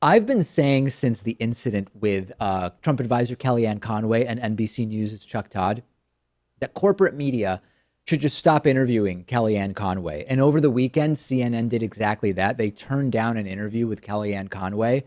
I've been saying since the incident with Trump advisor Kellyanne Conway and NBC News' Chuck Todd that corporate media should just stop interviewing Kellyanne Conway. And over the weekend, CNN did exactly that. They turned down an interview with Kellyanne Conway.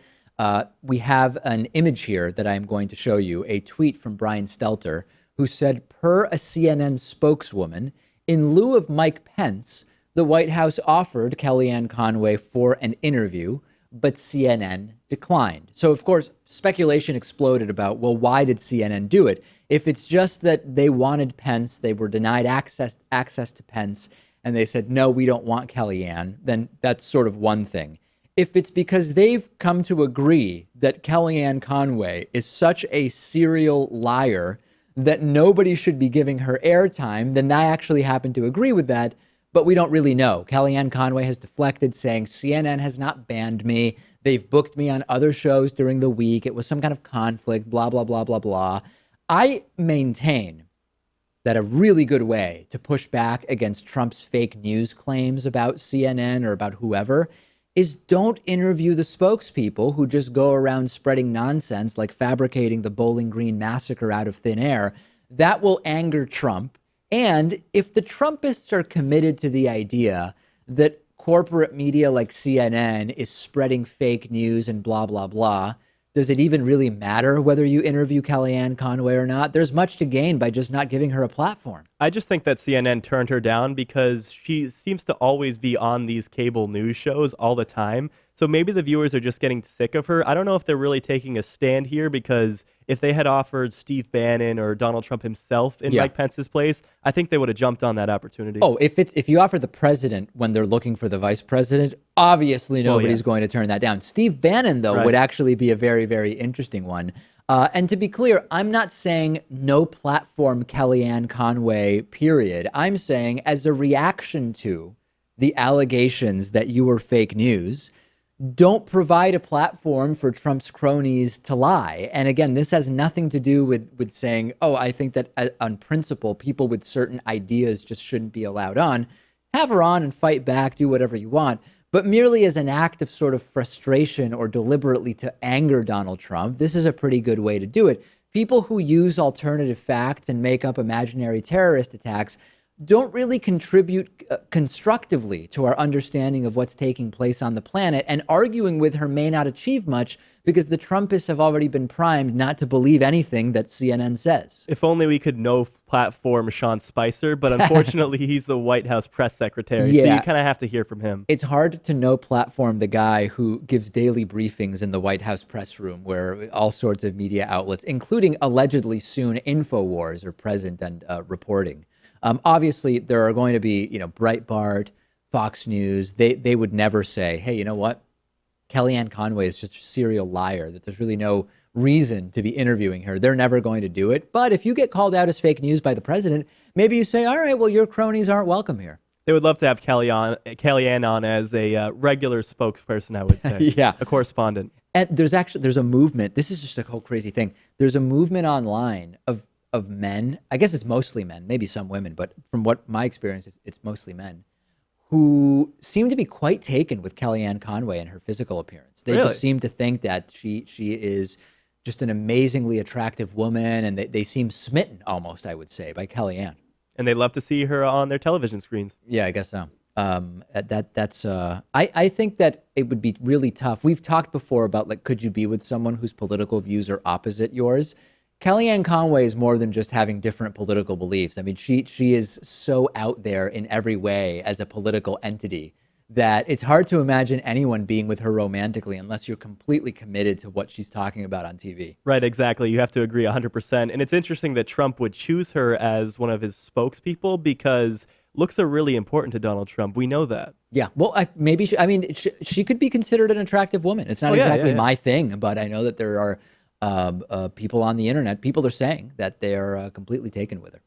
We have an image here that I'm going to show you, a tweet from Brian Stelter, who said, per a CNN spokeswoman, in lieu of Mike Pence, the White House offered Kellyanne Conway for an interview, but CNN declined. So, of course, speculation exploded about, well, why did CNN do it? If it's just that they wanted Pence, they were denied access to Pence, and they said, no, we don't want Kellyanne, then that's sort of one thing. If it's because they've come to agree that Kellyanne Conway is such a serial liar that nobody should be giving her airtime, then I actually happen to agree with that. But we don't really know. Kellyanne Conway has deflected, saying CNN has not banned me. They've booked me on other shows during the week. It was some kind of conflict, blah, blah, blah, blah, blah. I maintain that a really good way to push back against Trump's fake news claims about CNN or about whoever is don't interview the spokespeople who just go around spreading nonsense like fabricating the Bowling Green massacre out of thin air. That will anger Trump. And if the Trumpists are committed to the idea that corporate media like CNN is spreading fake news and blah, blah, blah, does it even really matter whether you interview Kellyanne Conway or not? There's much to gain by just not giving her a platform. I just think that CNN turned her down because she seems to always be on these cable news shows all the time. So maybe the viewers are just getting sick of her. I don't know if they're really taking a stand here, because if they had offered Steve Bannon or Donald Trump himself in Mike Pence's place, I think they would have jumped on that opportunity. Oh, if you offer the president when they're looking for the vice president, obviously nobody's going to turn that down. Steve Bannon, though, would actually be a very, very interesting one. And to be clear, I'm not saying no platform Kellyanne Conway, period. I'm saying as a reaction to the allegations that you were fake news, don't provide a platform for Trump's cronies to lie. And again, this has nothing to do with saying, oh, I think that on principle, people with certain ideas just shouldn't be allowed on. Have her on and fight back, do whatever you want. But merely as an act of sort of frustration or deliberately to anger Donald Trump, this is a pretty good way to do it. People who use alternative facts and make up imaginary terrorist attacks don't really contribute constructively to our understanding of what's taking place on the planet, and arguing with her may not achieve much because the Trumpists have already been primed not to believe anything that CNN says. If only we could no-platform Sean Spicer, but unfortunately he's the White House press secretary, so you kind of have to hear from him. It's hard to no-platform the guy who gives daily briefings in the White House press room where all sorts of media outlets, including allegedly soon InfoWars, are present and reporting. Obviously, there are going to be, Breitbart, Fox News. They would never say, hey, you know what? Kellyanne Conway is just a serial liar, that there's really no reason to be interviewing her. They're never going to do it. But if you get called out as fake news by the president, maybe you say, all right, well, your cronies aren't welcome here. They would love to have Kellyanne on as a regular spokesperson, I would say. A correspondent. And there's a movement. This is just a whole crazy thing. There's a movement online of men, I guess it's mostly men, maybe some women, but from what my experience is, it's mostly men, who seem to be quite taken with Kellyanne Conway and her physical appearance. They just seem to think that she is just an amazingly attractive woman, and they seem smitten almost, I would say, by Kellyanne. And they love to see her on their television screens. Yeah, I guess so. I think that it would be really tough. We've talked before about, like, could you be with someone whose political views are opposite yours? Kellyanne Conway is more than just having different political beliefs. I mean, she is so out there in every way as a political entity that it's hard to imagine anyone being with her romantically unless you're completely committed to what she's talking about on TV. Right, exactly. You have to agree 100%. And it's interesting that Trump would choose her as one of his spokespeople because looks are really important to Donald Trump. We know that. Yeah, well, she could be considered an attractive woman. It's not exactly my thing, but I know that there are people on the internet, people are saying that they are completely taken with her.